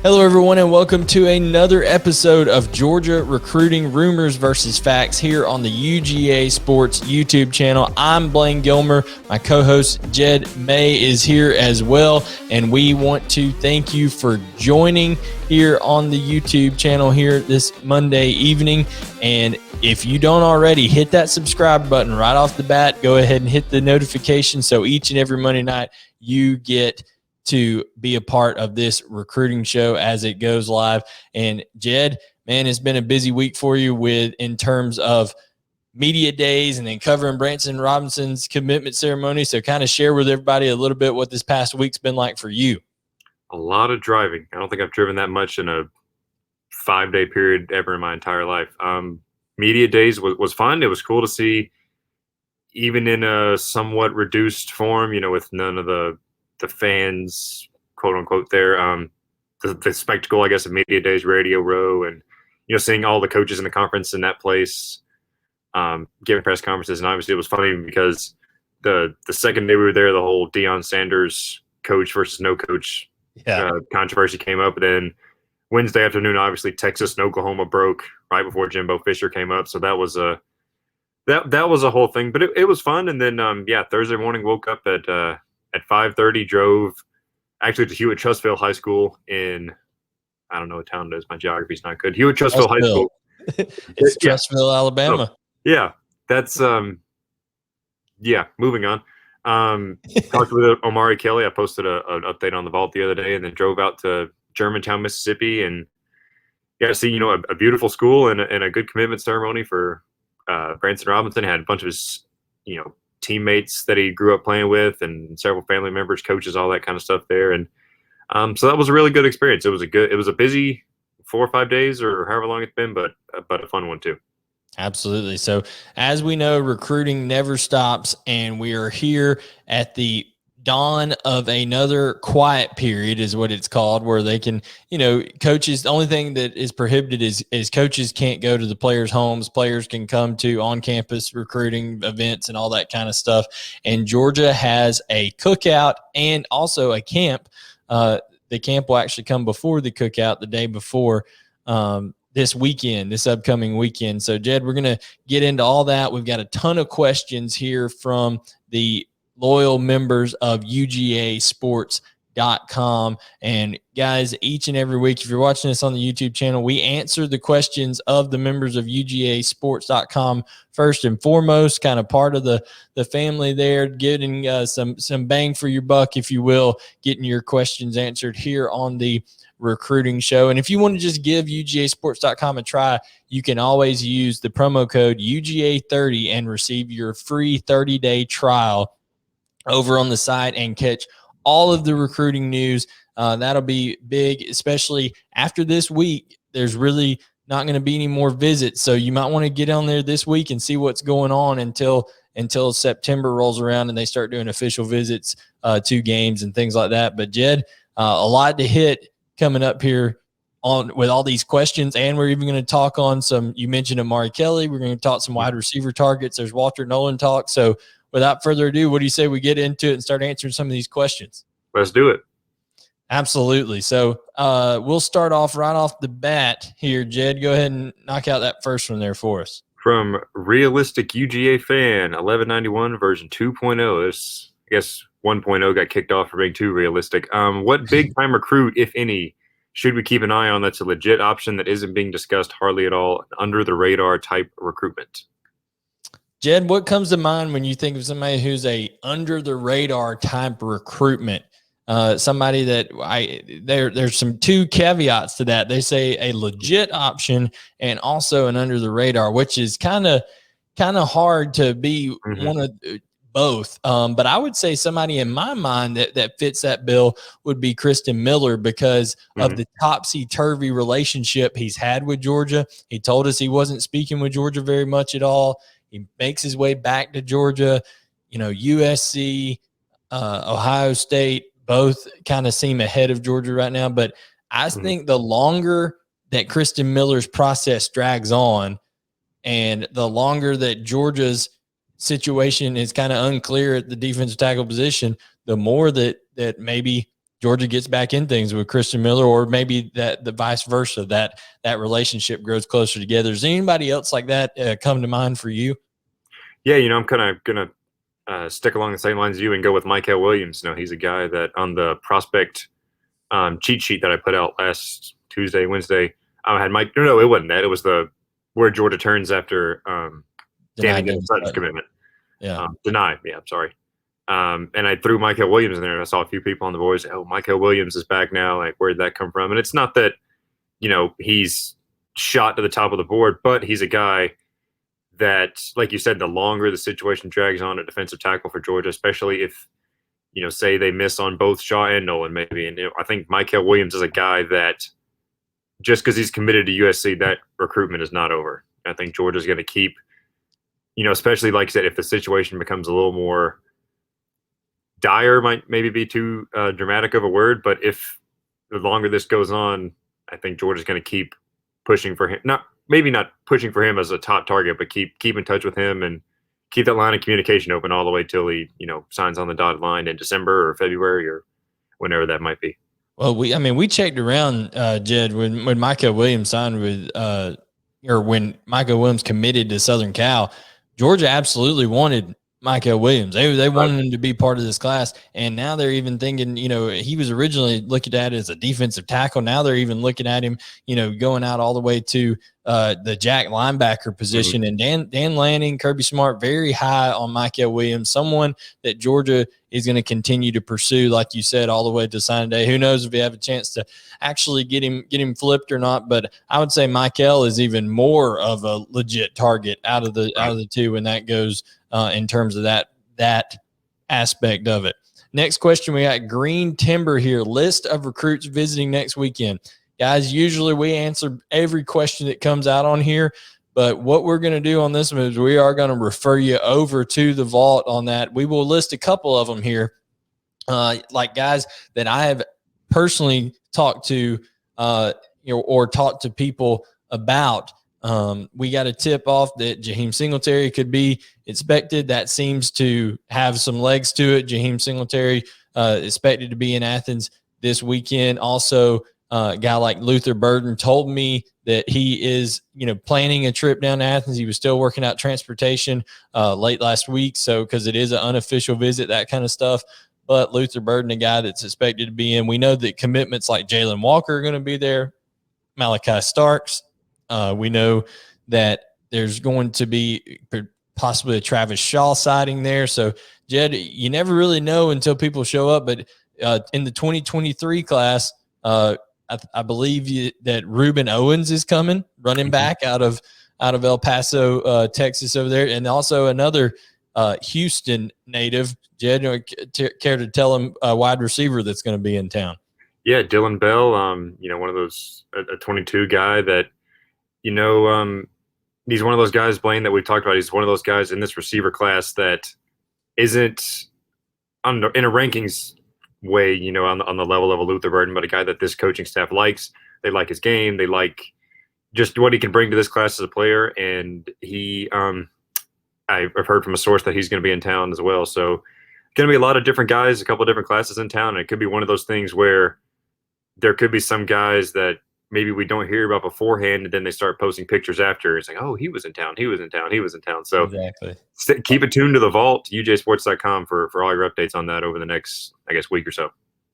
Hello, everyone, and welcome to another episode of Georgia Recruiting Rumors versus Facts here on the UGA Sports YouTube channel. I'm Blaine Gilmer. My co-host Jed May is here as well, and we want to thank you for joining here on the YouTube channel here this Monday evening. And if you don't already, hit that subscribe button right off the bat. Go ahead and hit the notification so each and every Monday night you get to be a part of this recruiting show as it goes live. And Jed, man, it's been a busy week for you in terms of media days and then covering Branson Robinson's commitment ceremony. So kind of share with everybody a little bit what this past week's been like for you. A lot of driving. I don't think I've driven that much in a 5-day period ever in my entire life. Media days was fun. It was cool to see, even in a somewhat reduced form, with none of the fans, quote unquote, there. The spectacle, I guess, of media days, Radio Row, and seeing all the coaches in the conference in that place, giving press conferences. And obviously, it was funny because the second day we were there, the whole Deion Sanders coach versus no coach controversy came up. And then Wednesday afternoon, obviously, Texas and Oklahoma broke right before Jimbo Fisher came up. So that was a whole thing. But it was fun. And then Thursday morning, woke up at 5:30, drove actually to Hewitt-Trussville High School in, I don't know what town it is. My geography's not good. Hewitt-Trussville High School. It's Trussville, Alabama. So, yeah, that's moving on. Talked with Omari Kelly. I posted an update on the vault the other day, and then drove out to Germantown, Mississippi, and got to see a beautiful school and a good commitment ceremony for Branson Robinson. Had a bunch of his teammates that he grew up playing with, and several family members, coaches, all that kind of stuff there. And so that was a really good experience. It was a busy 4 or 5 days, or however long it's been, but a fun one too. Absolutely. So as we know, recruiting never stops, and we are here at the dawn of another quiet period is what it's called, where they can, coaches, the only thing that is prohibited is coaches can't go to the players' homes. Players can come to on-campus recruiting events and all that kind of stuff. And Georgia has a cookout and also a camp. The camp will actually come before the cookout, the day before this upcoming weekend. So Jed, we're going to get into all that. We've got a ton of questions here from the loyal members of UGAsports.com. And guys, each and every week, if you're watching this on the YouTube channel, we answer the questions of the members of UGAsports.com first and foremost, kind of part of the family there, getting some bang for your buck, if you will, getting your questions answered here on the recruiting show. And if you want to just give UGAsports.com a try, you can always use the promo code UGA30 and receive your free 30-day trial over on the site and catch all of the recruiting news. That'll be big, especially after this week. There's really not going to be any more visits, so you might want to get on there this week and see what's going on until September rolls around and they start doing official visits to games and things like that. But Jed, a lot to hit coming up here with all these questions, and we're even going to talk on some. You mentioned Omari Kelly. We're going to talk some wide receiver targets. There's Walter Nolan talk. So without further ado, what do you say we get into it and start answering some of these questions? Let's do it. Absolutely. So we'll start off right off the bat here. Jed, go ahead and knock out that first one there for us. From Realistic UGA Fan, 1191 version 2.0. This, I guess, 1.0 got kicked off for being too realistic. What big-time recruit, if any, should we keep an eye on that's a legit option that isn't being discussed hardly at all, under-the-radar type recruitment? Jed, what comes to mind when you think of somebody who's a under-the-radar type recruitment? Somebody that there's some two caveats to that. They say a legit option and also an under-the-radar, which is kind of hard to be one of both. But I would say somebody in my mind that fits that bill would be Kristen Miller because of the topsy-turvy relationship he's had with Georgia. He told us he wasn't speaking with Georgia very much at all. He makes his way back to Georgia. USC, Ohio State, both kind of seem ahead of Georgia right now. But I think the longer that Kristen Miller's process drags on and the longer that Georgia's situation is kind of unclear at the defensive tackle position, the more that maybe Georgia gets back in things with Christian Miller, or maybe that the vice versa, that relationship grows closer together. Is anybody else like that come to mind for you? Yeah, I'm kind of gonna stick along the same lines as you and go with Michael Williams. He's a guy that on the prospect cheat sheet that I put out last Tuesday, Wednesday, I had Mike. No, it wasn't that. It was the where Georgia turns after Denied Danny Sutton's commitment. Yeah. Denied. Yeah, I'm sorry. And I threw Michael Williams in there, and I saw a few people on the boards say, "Oh, Michael Williams is back now. Like, where did that come from?" And it's not that he's shot to the top of the board, but he's a guy that, like you said, the longer the situation drags on at defensive tackle for Georgia, especially if say they miss on both Shaw and Nolan, maybe. And I think Michael Williams is a guy that just because he's committed to USC, that recruitment is not over. I think Georgia's going to keep, especially like I said, if the situation becomes a little more dire, might maybe be too dramatic of a word, but if the longer this goes on, I think Georgia's going to keep pushing for him. Maybe not pushing for him as a top target, but keep in touch with him and keep that line of communication open all the way till he, signs on the dotted line in December or February or whenever that might be. Well, we checked around, Jed, when Michael Williams signed with, or when Michael Williams committed to Southern Cal, Georgia absolutely wanted Michael Williams. They wanted him to be part of this class, and now they're even thinking, he was originally looking at it as a defensive tackle. Now they're even looking at him, going out all the way to the jack linebacker position. Mm-hmm. And Dan Lanning, Kirby Smart, very high on Michael Williams, someone that Georgia is going to continue to pursue, like you said, all the way to signing day. Who knows if we have a chance to actually get him flipped or not? But I would say Michael is even more of a legit target out of the two when that goes in terms of that aspect of it. Next question, we got Green Timber here. List of recruits visiting next weekend. Guys, usually we answer every question that comes out on here, but what we're going to do on this one is we are going to refer you over to the vault on that. We will list a couple of them here, like guys that I have personally talked to, or talked to people about. We got a tip off that Jaheim Singletary could be expected. That seems to have some legs to it. Jaheim Singletary expected to be in Athens this weekend. Also, a guy like Luther Burden told me that he is, planning a trip down to Athens. He was still working out transportation late last week. So, because it is an unofficial visit, that kind of stuff. But Luther Burden, a guy that's expected to be in. We know that commitments like Jalen Walker are going to be there. Malachi Starks. We know that there's going to be possibly a Travis Shaw sighting there. So, Jed, you never really know until people show up. But in the 2023 class, I believe that Reuben Owens is coming, running back out of El Paso, Texas over there. And also another Houston native. Jed, care to tell him a wide receiver that's going to be in town? Yeah, Dylan Bell, one of those, a 22 guy that, he's one of those guys, Blaine, that we've talked about. He's one of those guys in this receiver class that isn't in a rankings way, on the level of a Luther Burden, but a guy that this coaching staff likes. They like his game. They like just what he can bring to this class as a player. And he, I've heard from a source that he's going to be in town as well. So going to be a lot of different guys, a couple of different classes in town. And it could be one of those things where there could be some guys that maybe we don't hear about beforehand, and then they start posting pictures after. It's like, oh, he was in town. So exactly. Keep it tuned to the vault, ujsports.com for all your updates on that over the next, week or so.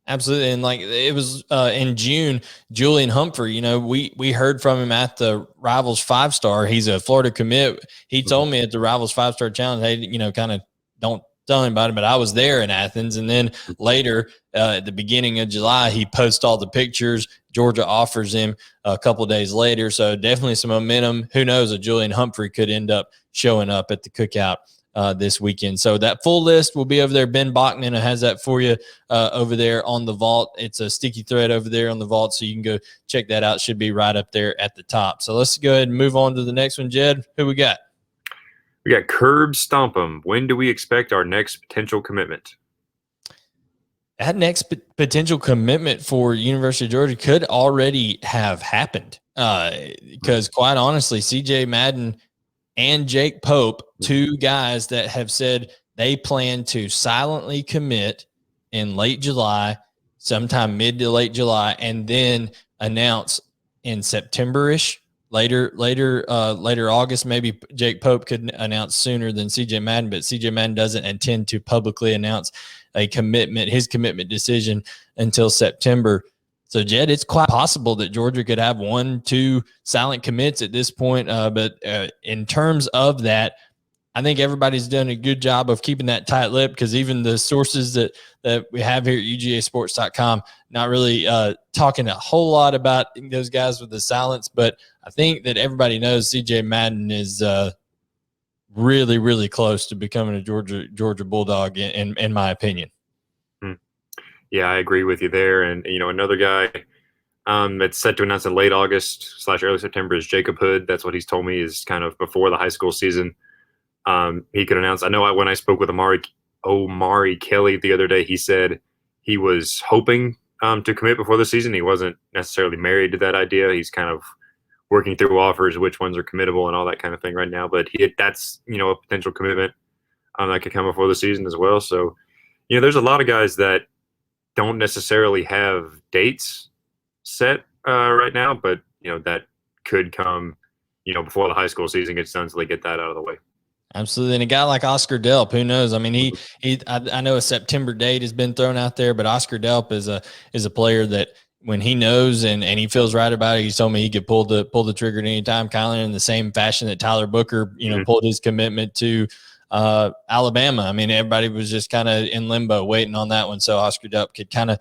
Absolutely. And like it was in June, Julian Humphrey, we heard from him at the Rivals 5-star. He's a Florida commit. He told me at the Rivals 5-star challenge, hey, kind of don't tell him about it, but I was there in Athens. And then later at the beginning of July, he posts all the pictures. Georgia offers him a couple of days later. So definitely some momentum. Who knows, a Julian Humphrey could end up showing up at the cookout this weekend. So that full list will be over there. Ben Bachman has that for you over there on the vault. It's a sticky thread over there on the vault, so you can go check that out. Should be right up there at the top. So let's go ahead and move on to the next one. Jed, who we got? We got Curb Stomp'em. When do we expect our next potential commitment? That next potential commitment for University of Georgia could already have happened because, quite honestly, CJ Madden and Jake Pope, two guys that have said they plan to silently commit in late July, sometime mid to late July, and then announce in September-ish, later August. Maybe Jake Pope could announce sooner than CJ Madden, but CJ Madden doesn't intend to publicly announce his commitment decision until September. So, Jed, it's quite possible that Georgia could have 1-2 silent commits at this point. But in terms of that, I think everybody's done a good job of keeping that tight lip, because even the sources that we have here at UGAsports.com, not really talking a whole lot about those guys with the silence. But I think that everybody knows CJ Madden is really, really close to becoming a Georgia Bulldog, in my opinion. Yeah, I agree with you there. And, another guy that's set to announce in late August / early September is Jacob Hood. That's what he's told me is kind of before the high school season. He could announce. I know when I spoke with Omari Kelly the other day, he said he was hoping to commit before the season. He wasn't necessarily married to that idea. He's kind of working through offers, which ones are committable and all that kind of thing right now. But that's a potential commitment that could come before the season as well. So, there's a lot of guys that don't necessarily have dates set right now, but that could come before the high school season gets done, so they get that out of the way. Absolutely. And a guy like Oscar Delp, who knows? I mean, I know a September date has been thrown out there, but Oscar Delp is a player that when he knows and he feels right about it, he's told me he could pull the trigger at any time, kind of in the same fashion that Tyler Booker, pulled his commitment to Alabama. I mean, everybody was just kind of in limbo waiting on that one. So Oscar Delp could kind of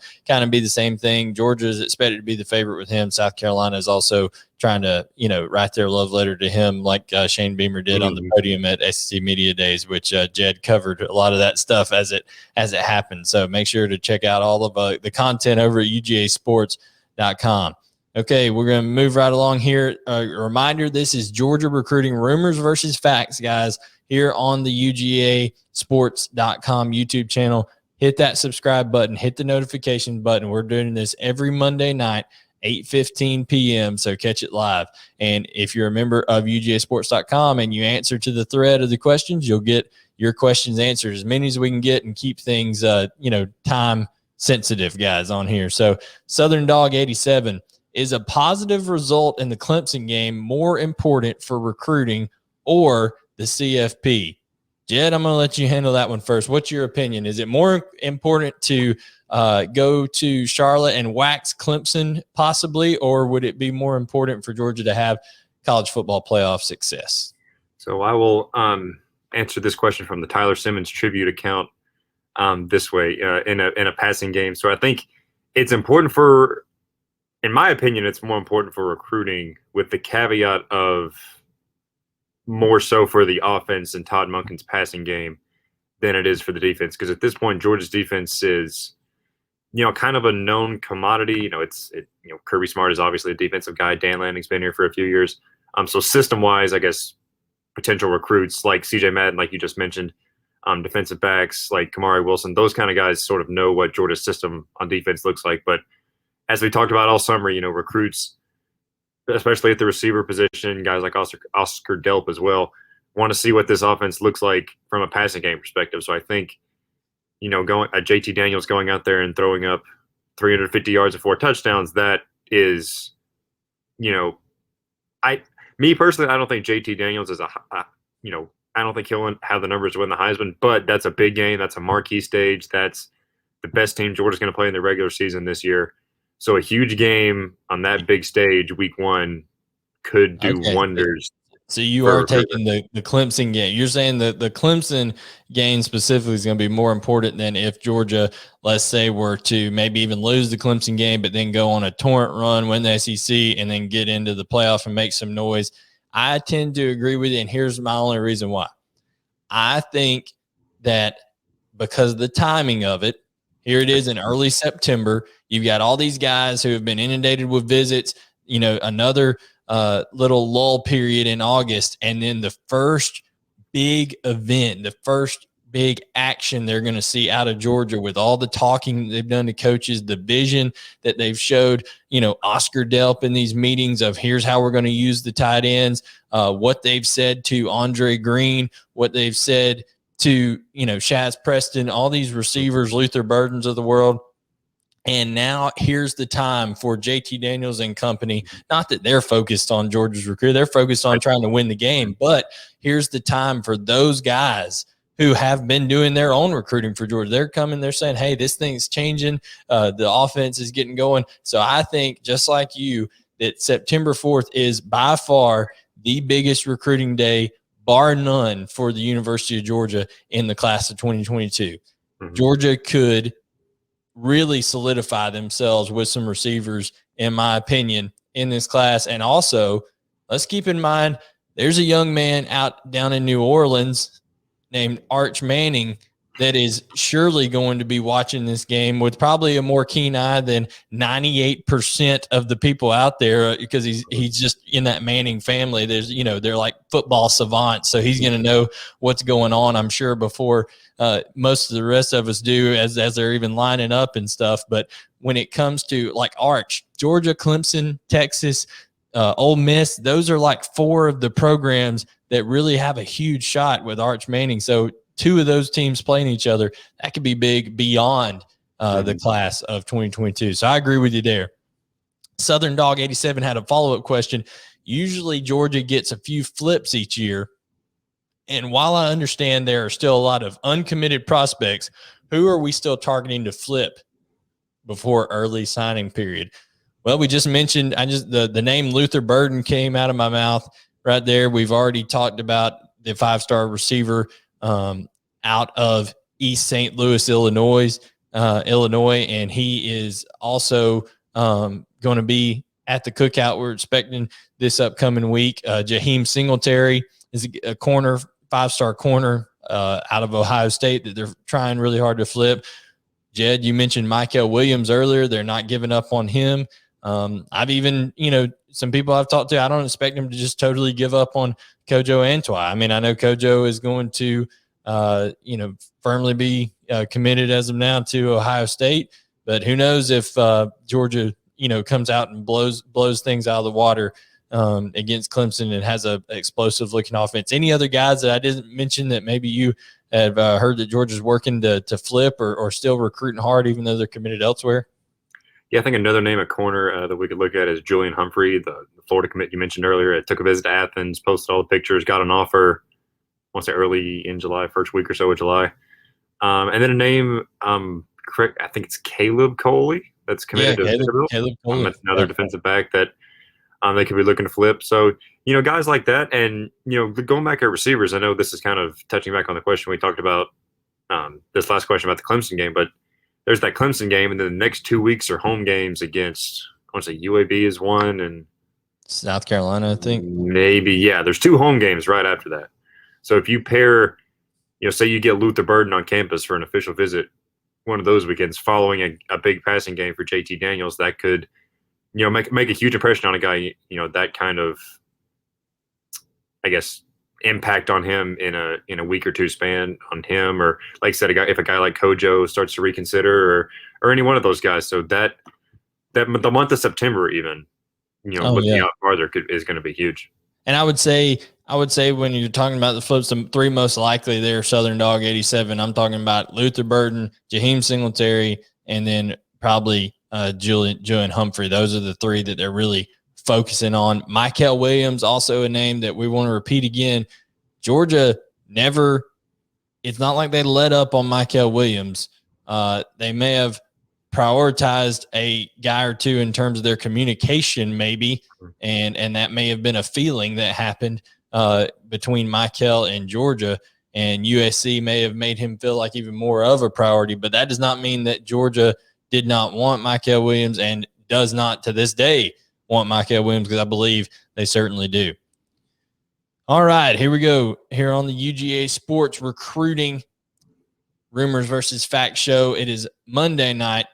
be the same thing. Georgia is expected to be the favorite with him. South Carolina is also trying to, write their love letter to him, like Shane Beamer did on the podium at SEC Media Days, which Jed covered a lot of that stuff as it happened. So make sure to check out all of the content over at UGAsports.com. Okay, we're going to move right along here. A reminder, this is Georgia Recruiting Rumors versus Facts, guys, here on the UGAsports.com YouTube channel. Hit that subscribe button. Hit the notification button. We're doing this every Monday night, 8:15 p.m., so catch it live. And if you're a member of UGAsports.com and you answer to the thread of the questions, you'll get your questions answered, as many as we can get, and keep things, time sensitive, guys, on here. So Southern Dog 87, is a positive result in the Clemson game more important for recruiting or the CFP? Jed, I'm going to let you handle that one first. What's your opinion? Is it more important to go to Charlotte and wax Clemson possibly, or would it be more important for Georgia to have college football playoff success? So I will answer this question from the Tyler Simmons tribute account this way in a passing game. So I think it's important in my opinion, it's more important for recruiting, with the caveat of more so for the offense and Todd Monken's passing game than it is for the defense. Because at this point, Georgia's defense is, kind of a known commodity. Kirby Smart is obviously a defensive guy. Dan Lanning's been here for a few years. So system-wise, I guess potential recruits like CJ Madden, like you just mentioned, defensive backs like Kamari Wilson, those kind of guys sort of know what Georgia's system on defense looks like. But as we talked about all summer, recruits, especially at the receiver position, guys like Oscar Delp as well, want to see what this offense looks like from a passing game perspective. So I think, JT Daniels going out there and throwing up 350 yards and 4 touchdowns, that is, me personally, I don't think JT Daniels is I don't think he'll have the numbers to win the Heisman, but that's a big game. That's a marquee stage. That's the best team Georgia's going to play in the regular season this year. So a huge game on that big stage, week 1, could do wonders. So you are taking the Clemson game. You're saying that the Clemson game specifically is going to be more important than if Georgia, let's say, were to maybe even lose the Clemson game, but then go on a torrent run, win the SEC, and then get into the playoff and make some noise. I tend to agree with you, and here's my only reason why. I think that because of the timing of it, here it is in early September. You've got all these guys who have been inundated with visits, another little lull period in August. And then the first big event, the first big action they're going to see out of Georgia, with all the talking they've done to coaches, the vision that they've showed, Oscar Delp in these meetings of here's how we're going to use the tight ends, what they've said to Andre Green, what they've said to, Shaz Preston, all these receivers, Luther Burdens of the world. And now here's the time for JT Daniels and company. Not that they're focused on Georgia's recruit. They're focused on trying to win the game. But here's the time for those guys who have been doing their own recruiting for Georgia. They're coming, they're saying, hey, this thing's changing. The offense is getting going. So I think, just like you, that September 4th is by far the biggest recruiting day, bar none, for the University of Georgia in the class of 2022. Mm-hmm. Georgia could really solidify themselves with some receivers, in my opinion, in this class. And also, let's keep in mind, there's a young man out down in New Orleans named Arch Manning that is surely going to be watching this game with probably a more keen eye than 98% of the people out there, because he's just in that Manning family. There's, they're like football savants. So he's going to know what's going on, I'm sure, before most of the rest of us do, as they're even lining up and stuff. But when it comes to like Arch, Georgia, Clemson, Texas, Ole Miss, those are like four of the programs that really have a huge shot with Arch Manning. So two of those teams playing each other, that could be big beyond the class of 2022. So I agree with you there. Southern Dog 87 had a follow-up question. Usually Georgia gets a few flips each year. And while I understand there are still a lot of uncommitted prospects, who are we still targeting to flip before early signing period? Well, we just mentioned, the name Luther Burden came out of my mouth right there. We've already talked about the 5-star receiver out of East St. Louis, Illinois, and he is also going to be at the cookout. We're expecting this upcoming week. Jaheim Singletary is a corner, 5-star corner out of Ohio State that they're trying really hard to flip. Jed, you mentioned Michael Williams earlier. They're not giving up on him. I've even, some people I've talked to, I don't expect them to just totally give up on Kojo Antwi. I mean, I know Kojo is going to, firmly be committed as of now to Ohio State, but who knows if Georgia, comes out and blows things out of the water against Clemson and has a explosive looking offense. Any other guys that I didn't mention that maybe you have heard that Georgia's working to flip or still recruiting hard, even though they're committed elsewhere? Yeah, I think another name at corner that we could look at is Julian Humphrey, the Florida commit you mentioned earlier. It took a visit to Athens, posted all the pictures, got an offer, I want to say early in July, first week or so of July. And then a name, correct, I think it's Caleb Coley that's committed to Vanderbilt. That's another defensive back that they could be looking to flip. So, guys like that. And, going back at receivers, I know this is kind of touching back on the question we talked about, this last question about the Clemson game, but there's that Clemson game, and then the next 2 weeks are home games against, I want to say UAB is one, and South Carolina, I think. Maybe, yeah. There's 2 home games right after that. So if you pair, say you get Luther Burden on campus for an official visit one of those weekends following a big passing game for JT Daniels, that could, make a huge impression on a guy, that kind of, I guess, impact on him in a week or two span on him, or like I said, if a guy like Kojo starts to reconsider, or any one of those guys. So that the month of September, even, looking out farther is going to be huge. And I would say when you're talking about the flips, the 3 most likely there, Southern Dog 87, I'm talking about Luther Burden, Jaheim Singletary, and then probably Julian Humphrey. Those are the 3 that they're really focusing on. Michael Williams, also a name that we want to repeat again. Georgia it's not like they let up on Michael Williams. They may have prioritized a guy or two in terms of their communication, maybe, and that may have been a feeling that happened between Michael and Georgia, and USC may have made him feel like even more of a priority. But that does not mean that Georgia did not want Michael Williams and does not to this day want Michael Williams, because I believe they certainly do. All right, here we go. Here on the UGA Sports Recruiting Rumors versus Facts show. It is Monday night,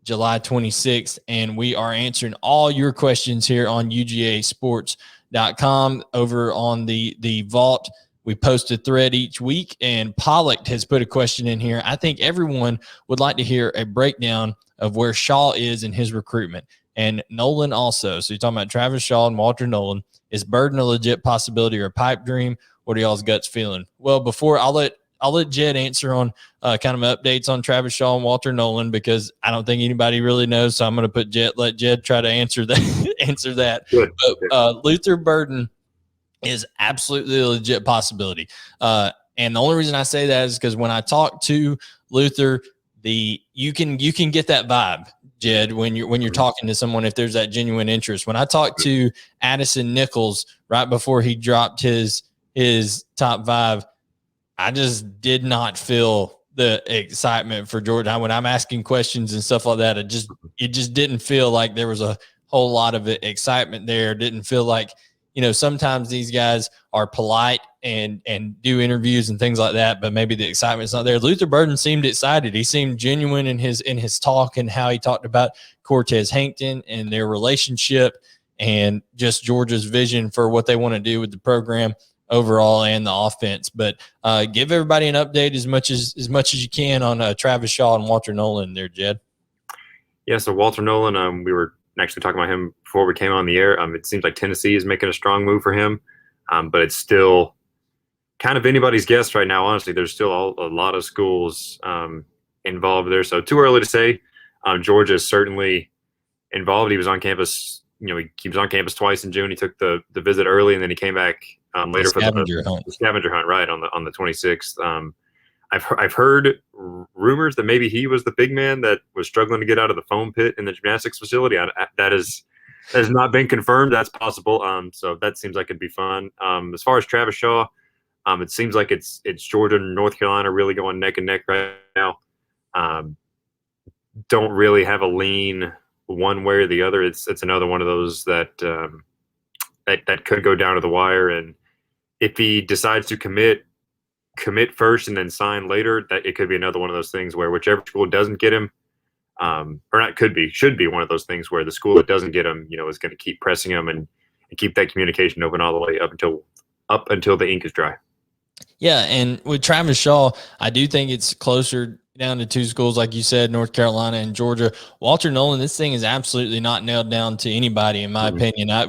July 26th, and we are answering all your questions here on UGAsports.com. Over on the Vault, we post a thread each week, and Pollock has put a question in here. I think everyone would like to hear a breakdown of where Shaw is in his recruitment. And Nolan also. So you're talking about Travis Shaw and Walter Nolan. Is Burden a legit possibility or a pipe dream? What are y'all's guts feeling? Well, before I'll let let Jed answer on kind of updates on Travis Shaw and Walter Nolan, because I don't think anybody really knows. So I'm going to let Jed try to answer that. Good. But Luther Burden is absolutely a legit possibility. And the only reason I say that is because when I talk to Luther, you can get that vibe, Jed, when you're talking to someone, if there's that genuine interest. When I talked to Addison Nichols right before he dropped his top 5, I just did not feel the excitement for Georgia. When I'm asking questions and stuff like that, it just didn't feel like there was a whole lot of excitement there. It didn't feel like, sometimes these guys are polite and do interviews and things like that, but maybe the excitement's not there. Luther Burden seemed excited. He seemed genuine in his talk and how he talked about Cortez Hankton and their relationship and just Georgia's vision for what they want to do with the program overall and the offense. But give everybody an update as much as you can on Travis Shaw and Walter Nolan there, Jed. Yeah, so Walter Nolan, we were actually talking about him before we came on the air. It seems like Tennessee is making a strong move for him, but it's still kind of anybody's guess right now. Honestly, there's still a lot of schools involved there, so too early to say. Georgia is certainly involved. He was on campus. He was on campus twice in June. He took the visit early, and then he came back later for the scavenger hunt, right on the 26th. I've heard rumors that maybe he was the big man that was struggling to get out of the foam pit in the gymnastics facility. That has not been confirmed. That's possible. So that seems like it'd be fun. As far as Travis Shaw, it seems like it's Georgia and North Carolina really going neck and neck right now. Don't really have a lean one way or the other. It's another one of those that could go down to the wire. And if he decides to commit first and then sign later, that it could be another one of those things where whichever school doesn't get him, or not should be one of those things where the school that doesn't get him, is going to keep pressing him and keep that communication open all the way up until the ink is dry. Yeah, and with Travis Shaw, I do think it's closer down to 2 schools, like you said, North Carolina and Georgia. Walter Nolan, this thing is absolutely not nailed down to anybody, in my opinion. I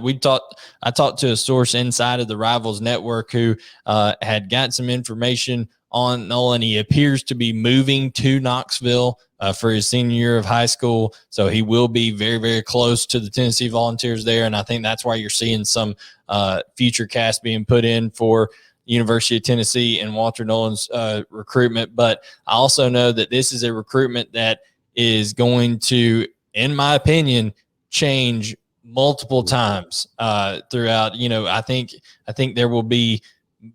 talked to a source inside of the Rivals Network who had got some information on Nolan. He appears to be moving to Knoxville for his senior year of high school, so he will be very, very close to the Tennessee Volunteers there, and I think that's why you're seeing some future cast being put in for University of Tennessee and Walter Nolan's recruitment. But I also know that this is a recruitment that is going to, in my opinion, change multiple times throughout. I think there will be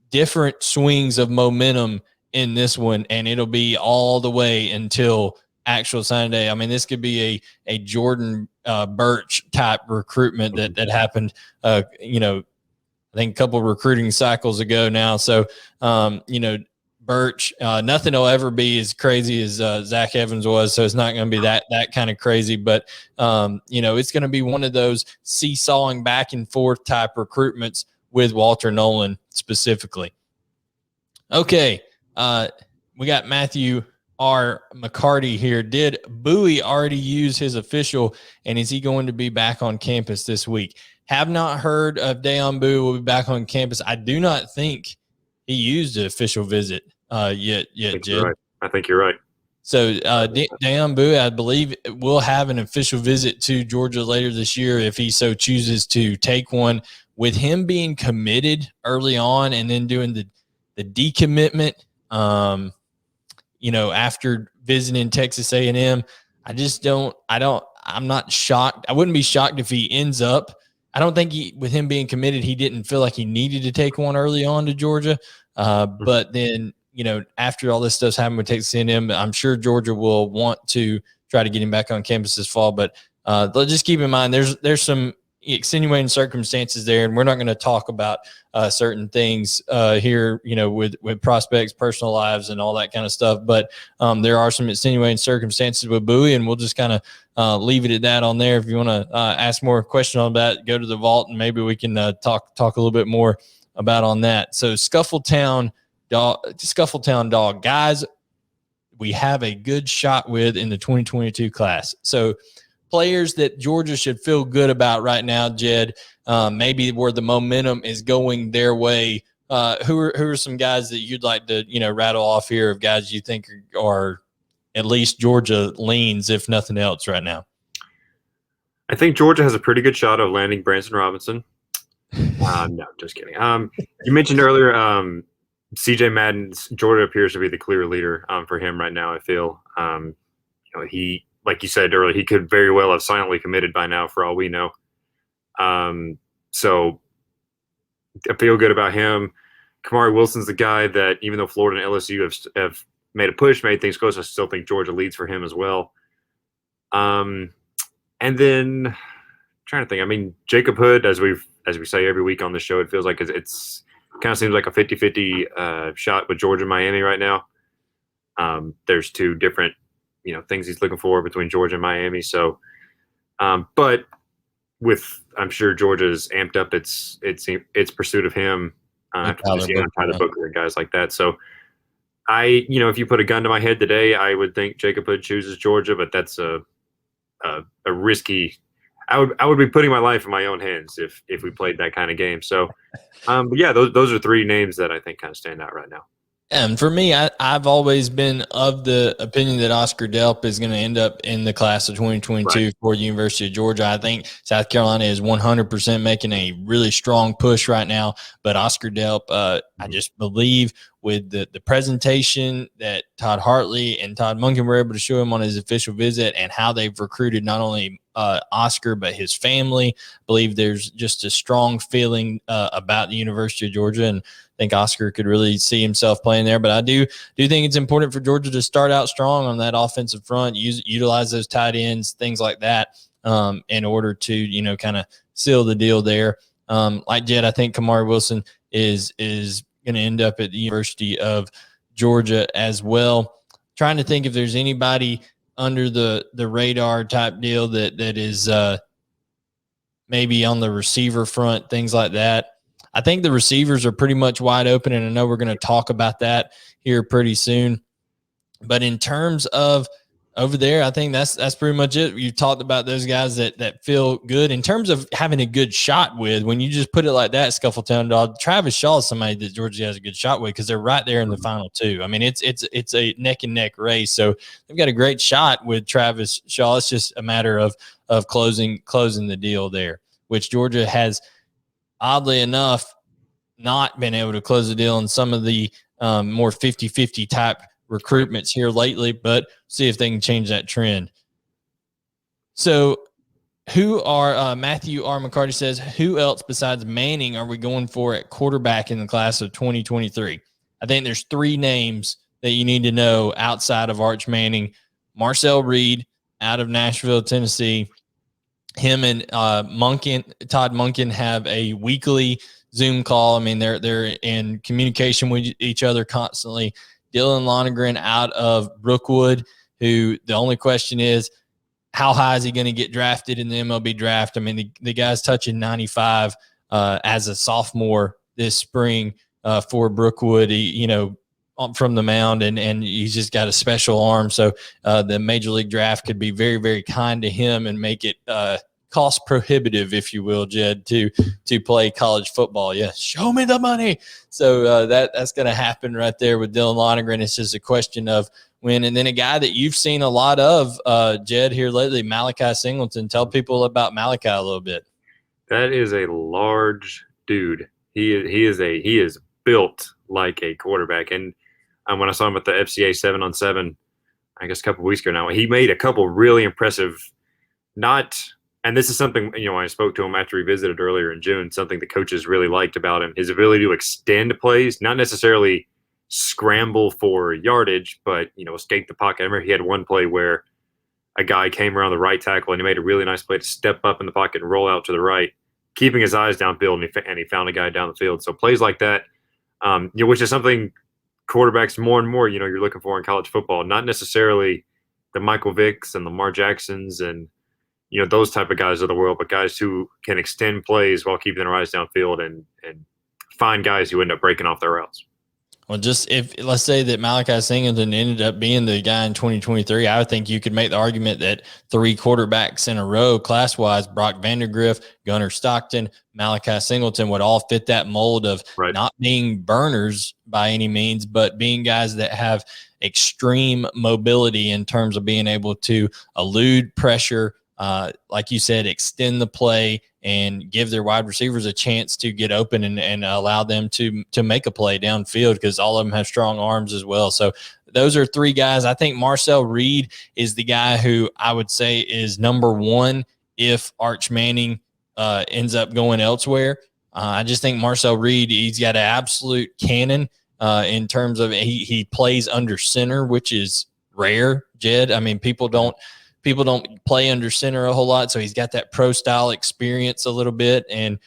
different swings of momentum in this one, and it'll be all the way until actual signing day. I mean, this could be a Jordan Birch type recruitment that happened, I think a couple of recruiting cycles ago now. So, Birch, nothing will ever be as crazy as Zach Evans was. So it's not going to be that kind of crazy, but it's going to be one of those seesawing back and forth type recruitments with Walter Nolan specifically. Okay. We got Matthew R. McCarty here. Did Bowie already use his official, and is he going to be back on campus this week? Have not heard of Dayon Bowie will be back on campus. I do not think he used an official visit yet, Jed. Right. I think you're right. So Dayon Bowie, I believe, will have an official visit to Georgia later this year if he so chooses to take one. With him being committed early on and then doing the decommitment, after visiting Texas A&M, I'm not shocked. I wouldn't be shocked if he ends up. I don't think with him being committed, he didn't feel like he needed to take one early on to Georgia. But then, after all this stuff's happened with Texas A&M, I'm sure Georgia will want to try to get him back on campus this fall. But just keep in mind, there's some extenuating circumstances there, and we're not going to talk about certain things here, with prospects' personal lives and all that kind of stuff. But there are some extenuating circumstances with Bowie, and we'll just kind of leave it at that on there. If you want to ask more questions on that, go to the vault, and maybe we can talk a little bit more about on that. So Scuffletown dog, guys, we have a good shot with in the 2022 class. So players that Georgia should feel good about right now, Jed, maybe where the momentum is going their way who are some guys that you'd like to rattle off here of guys you think are at least Georgia leans, if nothing else, right now? I think Georgia has a pretty good shot of landing Branson Robinson. No, just kidding. You mentioned earlier CJ Madden's Georgia appears to be the clear leader for him right now. I feel he, like you said earlier, he could very well have silently committed by now for all we know. So I feel good about him. Kamari Wilson's the guy that, even though Florida and LSU have made a push, made things close, I still think Georgia leads for him as well. And then I'm trying to think. I mean, Jacob Hood, as we say every week on the show, it feels like it's kind of seems like a 50-50 shot with Georgia and Miami right now. There's two different things he's looking for between Georgia and Miami. So, but I'm sure Georgia's amped up its pursuit of him after Tyler Booker and guys like that. So if you put a gun to my head today, I would think Jacob Hood chooses Georgia, but that's a risky. I would be putting my life in my own hands if we played that kind of game. So, but yeah, those are three names that I think kind of stand out right now. And for me, I've always been of the opinion that Oscar Delp is going to end up in the class of 2022 for the University of Georgia. I think South Carolina is 100% making a really strong push right now. But Oscar Delp, I just believe with the presentation that Todd Hartley and Todd Monken were able to show him on his official visit and how they've recruited not only Oscar but his family, I believe there's just a strong feeling about the University of Georgia, and I think Oscar could really see himself playing there. But I do think it's important for Georgia to start out strong on that offensive front, utilize those tight ends, things like that, in order to kind of seal the deal there. Like Jed, I think Kamari Wilson is going to end up at the University of Georgia as well. Trying to think if there's anybody under the radar type deal that is maybe on the receiver front, things like that. I think the receivers are pretty much wide open, and I know we're going to talk about that here pretty soon. But in terms of over there, I think that's pretty much it. You talked about those guys that feel good in terms of having a good shot with. When you just put it like that, Scuffletown dog, Travis Shaw is somebody that Georgia has a good shot with because they're right there in the final two. I mean, it's a neck and neck race, so they've got a great shot with Travis Shaw. It's just a matter of closing the deal there, which Georgia has, oddly enough, not been able to close the deal in some of the more 50-50 type recruitments here lately, but see if they can change that trend. So Matthew R. McCarty says, who else besides Manning are we going for at quarterback in the class of 2023? I think there's three names that you need to know outside of Arch Manning. Marcel Reed out of Nashville, Tennessee. Him and Todd Monken have a weekly Zoom call. I mean, they're in communication with each other constantly. Dylan Lonergan out of Brookwood, who the only question is, how high is he going to get drafted in the MLB draft? I mean, the guy's touching 95 as a sophomore this spring for Brookwood. He, from the mound, and he's just got a special arm. So the Major League Draft could be very, very kind to him and make it cost prohibitive, if you will, Jed, to play college football. Yeah, show me the money. So that's going to happen right there with Dylan Lonergan. It's just a question of when. And then a guy that you've seen a lot of, Jed, here lately, Malachi Singleton. Tell people about Malachi a little bit. That is a large dude. He is built like a quarterback. And when I saw him at the FCA 7-on-7, I guess a couple of weeks ago now, he made a couple really impressive, and this is something, when I spoke to him after he visited earlier in June, something the coaches really liked about him, his ability to extend plays, not necessarily scramble for yardage, but, escape the pocket. I remember he had one play where a guy came around the right tackle and he made a really nice play to step up in the pocket and roll out to the right, keeping his eyes downfield, and he found a guy down the field. So plays like that, which is something quarterbacks more and more, you're looking for in college football, not necessarily the Michael Vicks and Lamar Jacksons and, those type of guys of the world, but guys who can extend plays while keeping their eyes downfield and find guys who end up breaking off their routes. Well, just if let's say that Malachi Singleton ended up being the guy in 2023, I would think you could make the argument that 3 quarterbacks in a row, class wise, Brock Vandagriff, Gunnar Stockton, Malachi Singleton would all fit that mold of Right. not being burners by any means, but being guys that have extreme mobility in terms of being able to elude pressure, like you said, extend the play and give their wide receivers a chance to get open and allow them to make a play downfield, because all of them have strong arms as well. So those are 3 guys. I think Marcel Reed is the guy who I would say is number 1 if Arch Manning ends up going elsewhere. I just think Marcel Reed, he's got an absolute cannon in terms of he plays under center, which is rare, Jed. I mean, people don't play under center a whole lot, so he's got that pro style experience a little bit, and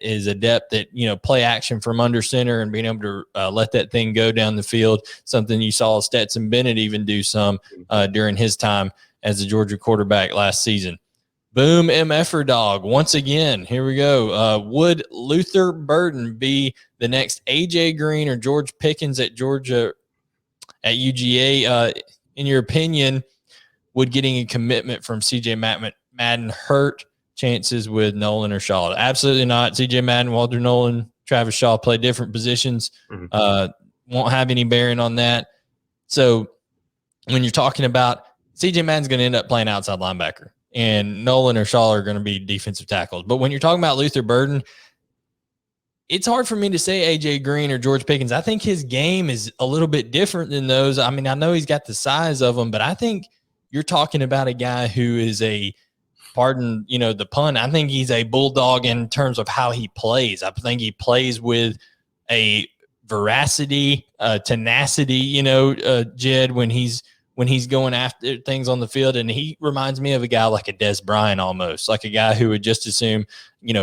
is adept at play action from under center and being able to let that thing go down the field. Something you saw Stetson Bennett even do some during his time as a Georgia quarterback last season. Boom MFer dog. Once again, here we go. Would Luther Burden be the next AJ Green or George Pickens at Georgia at UGA? In your opinion, would getting a commitment from CJ Madden hurt chances with Nolan or Shaw? Absolutely not. CJ Madden, Walter Nolan, Travis Shaw play different positions. Won't have any bearing on that. So when you're talking about CJ Madden's going to end up playing outside linebacker, and Nolan or Shaw are going to be defensive tackles. But when you're talking about Luther Burden, it's hard for me to say AJ Green or George Pickens. I think his game is a little bit different than those. I mean, I know he's got the size of them, but I think you're talking about a guy who is pardon the pun, I think he's a bulldog in terms of how he plays. I think he plays with a veracity, tenacity, Jed, when he's going after things on the field. And he reminds me of a guy like a Des Bryant, almost like a guy who would just assume,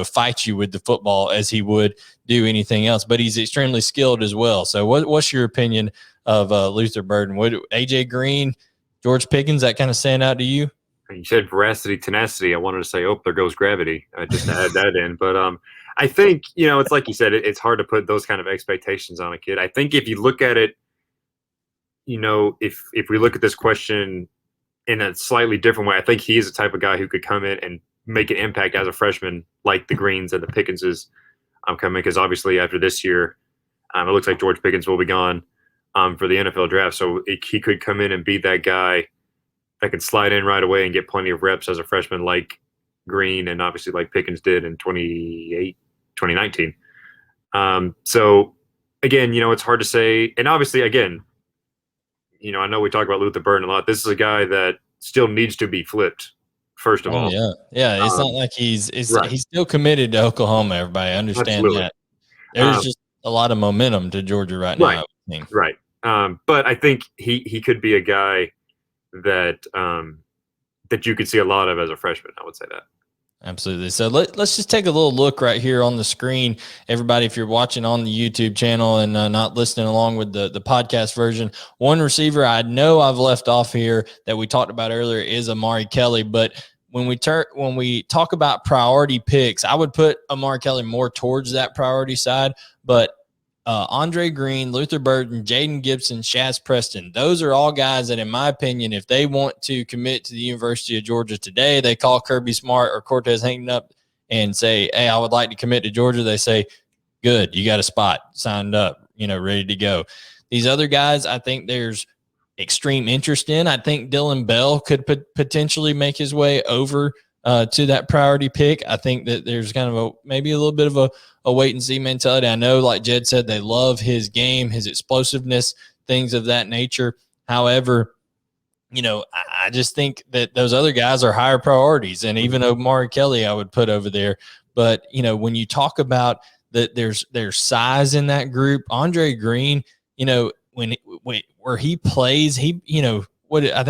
fight you with the football as he would do anything else, but he's extremely skilled as well. So what's your opinion of Luther Burden? Would AJ Green, George Pickens, that kind of stand out to you? You said veracity, tenacity. I wanted to say, oh, there goes gravity. Just to add that in. But I think, it's like you said, it's hard to put those kind of expectations on a kid. I think if you look at it, if we look at this question in a slightly different way, I think he is the type of guy who could come in and make an impact as a freshman, like the Greens and the Pickenses coming, because obviously after this year, it looks like George Pickens will be gone for the NFL draft. So he could come in and be that guy that could slide in right away and get plenty of reps as a freshman, like Green and obviously like Pickens did in 2019. So again, it's hard to say. And obviously, again, I know we talk about Luther Burden a lot. This is a guy that still needs to be flipped, first of all. Yeah. It's not like he's still committed to Oklahoma. Everybody understand Absolutely. that. There's just a lot of momentum to Georgia right now. I think. Right. But I think he could be a guy that that you could see a lot of as a freshman. I would say that. Absolutely. So let's just take a little look right here on the screen. Everybody, if you're watching on the YouTube channel and not listening along with the podcast version, one receiver I know I've left off here that we talked about earlier is Amari Kelly. But when we talk about priority picks, I would put Amari Kelly more towards that priority side. But Andre Green, Luther Burden, Jaden Gibson, Shaz Preston, those are all guys that, in my opinion, if they want to commit to the University of Georgia today, they call Kirby Smart or Cortez Hankton up and say, hey, I would like to commit to Georgia. They say, good, you got a spot, signed up, ready to go. These other guys, I think there's extreme interest in. I think Dylan Bell could potentially make his way over to that priority pick. I think that there's kind of maybe a little bit of a wait and see mentality. I know, like Jed said, they love his game, his explosiveness, things of that nature. However, I just think that those other guys are higher priorities. And even Omari Kelly, I would put over there. But, when you talk about that, there's size in that group. Andre Green, where he plays, I think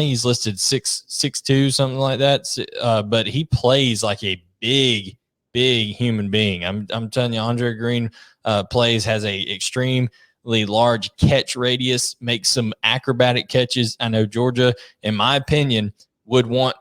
he's listed 6'2", something like that. But he plays like a big human being. I'm telling you, Andre Green has a extremely large catch radius, makes some acrobatic catches. I know Georgia, in my opinion, would want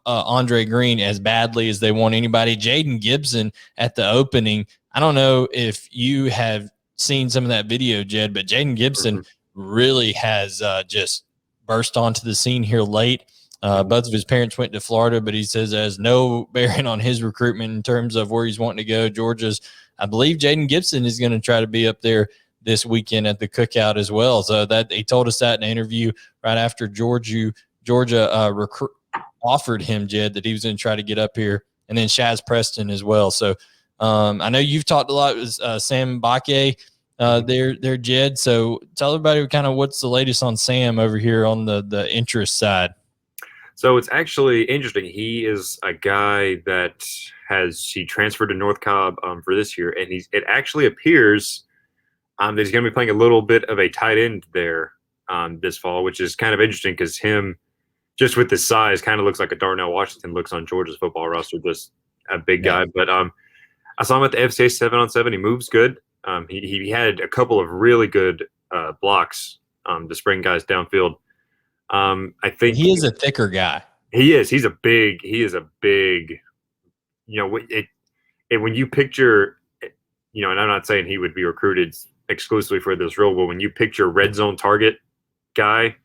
Andre Green as badly as they want anybody. Jaden Gibson at the opening, I don't know if you have seen some of that video, Jed, but Jaden Gibson really has just burst onto the scene here late. Both of his parents went to Florida, but he says there's no bearing on his recruitment in terms of where he's wanting to go. Georgia's, I believe Jaden Gibson is going to try to be up there this weekend at the cookout as well. So that he told us that in an interview right after Georgia offered him, Jed, that he was going to try to get up here, and then Shaz Preston as well. So I know you've talked a lot with Sam Mbake there, Jed. So tell everybody kind of what's the latest on Sam over here on the interest side. So it's actually interesting. He is a guy that he transferred to North Cobb for this year, and it actually appears that he's going to be playing a little bit of a tight end there this fall, which is kind of interesting because him, just with his size, kind of looks like a Darnell Washington looks on Georgia's football roster, just a big guy. But I saw him at the FCA 7-on-7. He moves good. He had a couple of really good blocks to spring guys downfield. I think he is a thicker guy. He is. He is a big. When you picture, and I'm not saying he would be recruited exclusively for this role, but when you picture red zone target guy,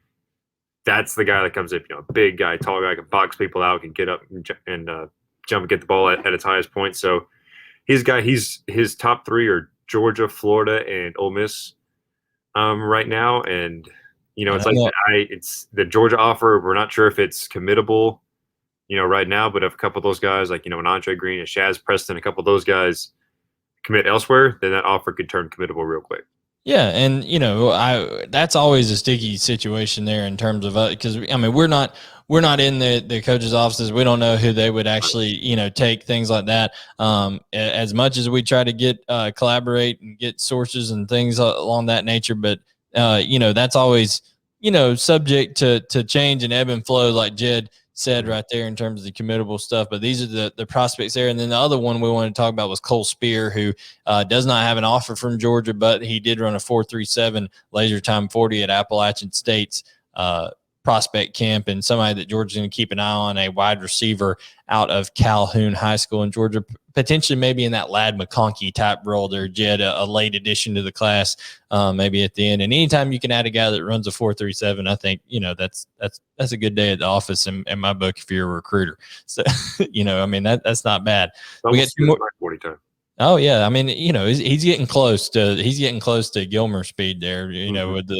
that's the guy that comes up. A big guy, tall guy, can box people out, can get up and jump and get the ball at its highest point. So his his top three are Georgia, Florida, and Ole Miss right now, and. It's the Georgia offer. We're not sure if it's committable, right now, but if a couple of those guys, like, an Andre Green and Shaz Preston, a couple of those guys commit elsewhere, then that offer could turn committable real quick. Yeah. And, that's always a sticky situation there in terms of, because we're not in the coaches' offices. We don't know who they would actually, take things like that. As much as we try to get, collaborate and get sources and things along that nature, but that's always, subject to change and ebb and flow, like Jed said right there in terms of the committable stuff. But these are the prospects there. And then the other one we wanted to talk about was Cole Spear, who does not have an offer from Georgia, but he did run a 4.37 laser time 40 at Appalachian State's prospect camp, and somebody that Georgia's going to keep an eye on, a wide receiver out of Calhoun High School in Georgia, potentially maybe in that Ladd McConkey type role there, Jed, a late addition to the class, maybe at the end. And anytime you can add a guy that runs a 4.37, I think, that's a good day at the office in my book if you're a recruiter. So, that's not bad. We get 2 more. 40 time. Oh yeah, he's getting close to Gilmer speed there. With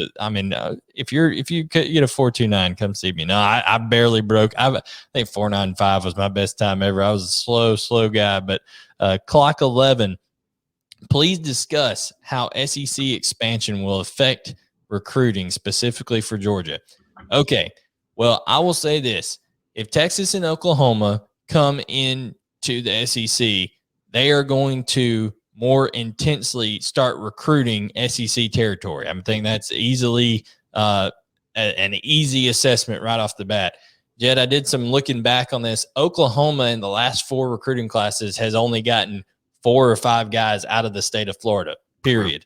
if you get a 4.29, come see me. No, I barely broke. I think 4.95 was my best time ever. I was a slow guy, but clock 11. Please discuss how SEC expansion will affect recruiting specifically for Georgia. Okay, well, I will say this: if Texas and Oklahoma come into the SEC, they are going to more intensely start recruiting SEC territory. I think that's easily an easy assessment right off the bat. Jed, I did some looking back on this. Oklahoma in the last 4 recruiting classes has only gotten 4 or 5 guys out of the state of Florida, period.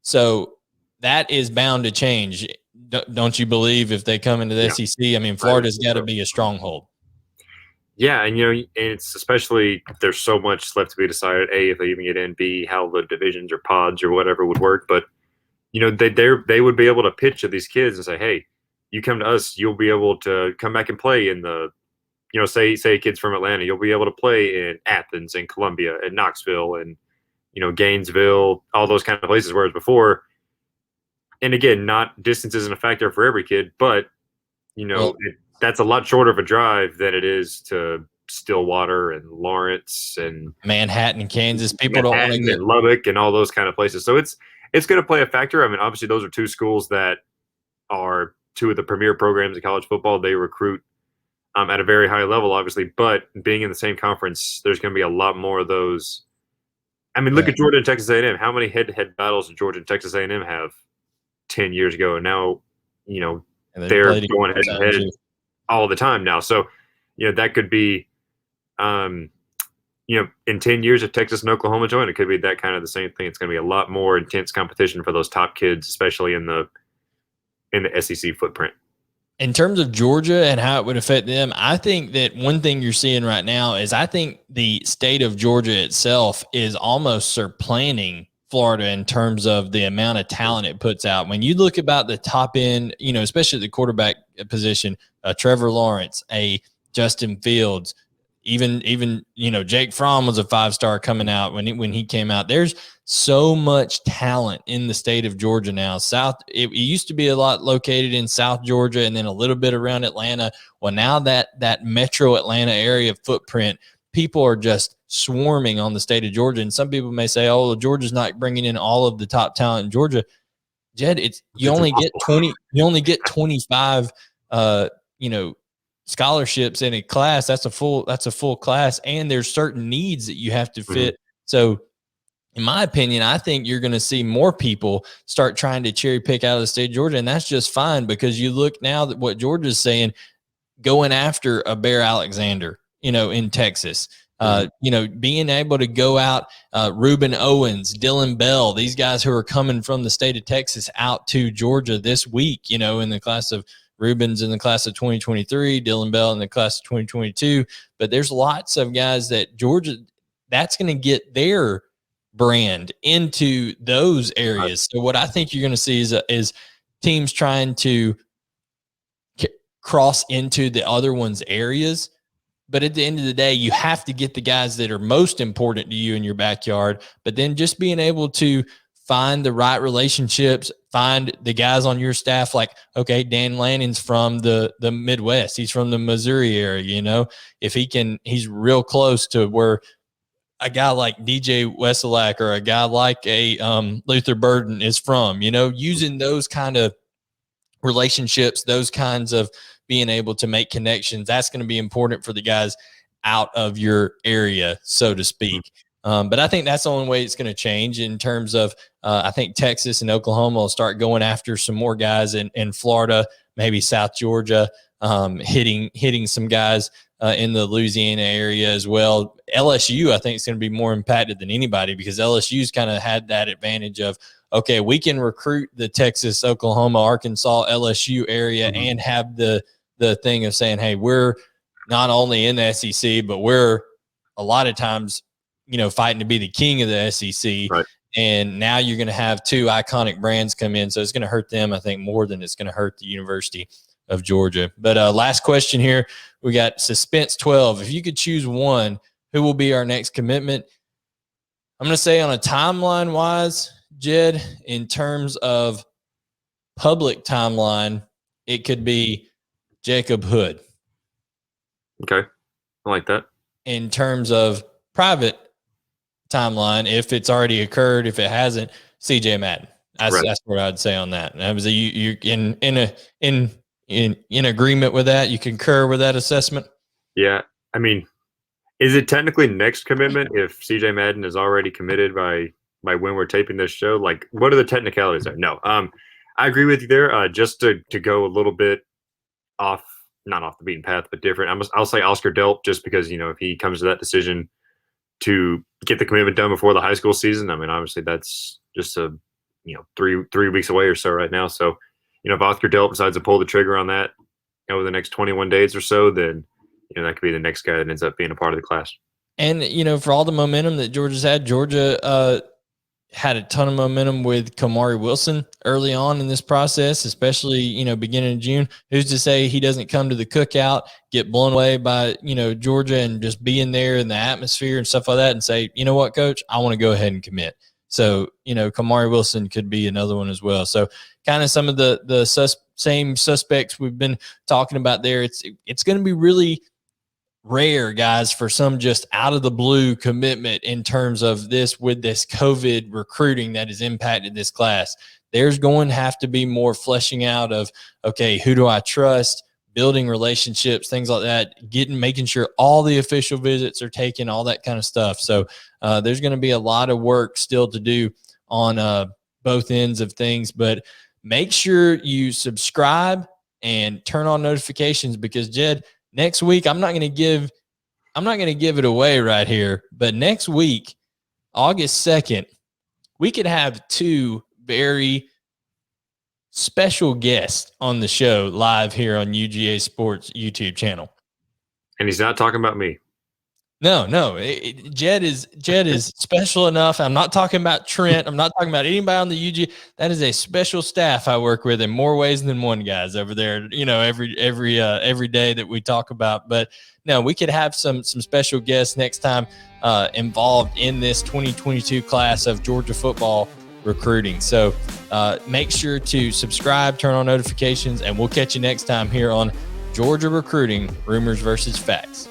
So that is bound to change. Don't you believe if they come into the SEC? Florida's got to be a stronghold. Yeah, and it's especially, there's so much left to be decided. A, if they even get in. B, how the divisions or pods or whatever would work. But they would be able to pitch to these kids and say, hey, you come to us, you'll be able to come back and play in the, say kids from Atlanta, you'll be able to play in Athens and Columbia and Knoxville and Gainesville, all those kind of places. Whereas before, and again, not distance isn't a factor for every kid, but that's a lot shorter of a drive than it is to Stillwater and Lawrence and Manhattan, Kansas. People don't want to get Lubbock and all those kind of places. So it's going to play a factor. Obviously, those are 2 schools that are 2 of the premier programs in college football. They recruit at a very high level, obviously, but being in the same conference, there's going to be a lot more of those. Look at Georgia and Texas A&M. How many head-to-head battles did Georgia and Texas A&M have 10 years ago? And now, they're going head-to-head all the time now. So, that could be, in 10 years, if Texas and Oklahoma join, it could be that kind of the same thing. It's going to be a lot more intense competition for those top kids, especially in the SEC footprint. In terms of Georgia and how it would affect them, I think that one thing you're seeing right now is I think the state of Georgia itself is almost supplanting Florida in terms of the amount of talent it puts out. When you look about the top end, especially the quarterback position, Trevor Lawrence, a Justin Fields, even Jake Fromm was a 5-star coming out when he came out. There's so much talent in the state of Georgia now. It used to be a lot located in South Georgia and then a little bit around Atlanta. Well, now that metro Atlanta area footprint, people are just swarming on the state of Georgia. And some people may say, "Oh, Georgia's not bringing in all of the top talent in Georgia." Jed, you only get 25 scholarships in a class. That's a full class, and there's certain needs that you have to fit. So in my opinion, I think you're going to see more people start trying to cherry pick out of the state of Georgia, and that's just fine, because you look now that what Georgia's saying, going after a Bear Alexander, in Texas, being able to go out, Reuben Owens, Dylan Bell, these guys who are coming from the state of Texas out to Georgia this week, in the class of Reuben's in the class of 2023, Dylan Bell in the class of 2022. But there's lots of guys that Georgia, that's going to get their brand into those areas. So what I think you're going to see is teams trying to cross into the other one's areas. But at the end of the day, you have to get the guys that are most important to you in your backyard. But then just being able to find the right relationships, find the guys on your staff, like, okay, Dan Lanning's from the Midwest. He's from the Missouri area, if he's real close to where a guy like DJ Wesselak or a guy like a Luther Burden is from, using those kind of relationships, those kinds of being able to make connections, that's going to be important for the guys out of your area, so to speak. But I think that's the only way it's going to change in terms of, I think Texas and Oklahoma will start going after some more guys in Florida, maybe South Georgia, hitting some guys in the Louisiana area as well. LSU, I think, is going to be more impacted than anybody, because LSU's kind of had that advantage of, okay, we can recruit the Texas, Oklahoma, Arkansas, LSU area and have the thing of saying, hey, we're not only in the SEC, but we're a lot of times, fighting to be the king of the SEC. Right. And now you're going to have two iconic brands come in. So it's going to hurt them, I think, more than it's going to hurt the University of Georgia. But last question here. We got Suspense 12. If you could choose one, who will be our next commitment? I'm going to say on a timeline wise, Jed, in terms of public timeline, it could be Jacob Hood. Okay. I like that. In terms of private timeline, if it's already occurred, if it hasn't, CJ Madden. That's what I'd say on that. And that was you in agreement with that? You concur with that assessment? Yeah. I mean, is it technically next commitment if CJ Madden is already committed by when we're taping this show? Like, what are the technicalities there? No. I agree with you there. Just to go a little bit not off the beaten path, but different. I'll say Oscar Delp, just because, if he comes to that decision to get the commitment done before the high school season, I mean, obviously that's just 3 weeks away or so right now. So, if Oscar Delp decides to pull the trigger on that over the next 21 days or so, then, that could be the next guy that ends up being a part of the class. And, for all the momentum that Georgia's had, Georgia had a ton of momentum with Kamari Wilson early on in this process, especially, beginning of June. Who's to say he doesn't come to the cookout, get blown away by, Georgia and just being there in the atmosphere and stuff like that and say, you know what, coach, I want to go ahead and commit. So, Kamari Wilson could be another one as well. So kind of some of the same suspects we've been talking about there. It's going to be really rare, guys, for some just out of the blue commitment in terms of this with this COVID recruiting that has impacted this class. There's going to have to be more fleshing out of, okay, who do I trust, building relationships, things like that, making sure all the official visits are taken, all that kind of stuff. So there's going to be a lot of work still to do on both ends of things, but make sure you subscribe and turn on notifications, because Jed, next week, I'm not going to give it away right here, but next week, August 2nd, we could have two very special guests on the show live here on UGA Sports YouTube channel. And he's not talking about me. No. Jed is special enough. I'm not talking about Trent. I'm not talking about anybody on the UG. That is a special staff I work with in more ways than one, guys, over there. Every day that we talk about. But no, we could have some special guests next time involved in this 2022 class of Georgia football recruiting. So make sure to subscribe, turn on notifications, and we'll catch you next time here on Georgia Recruiting, Rumors versus Facts.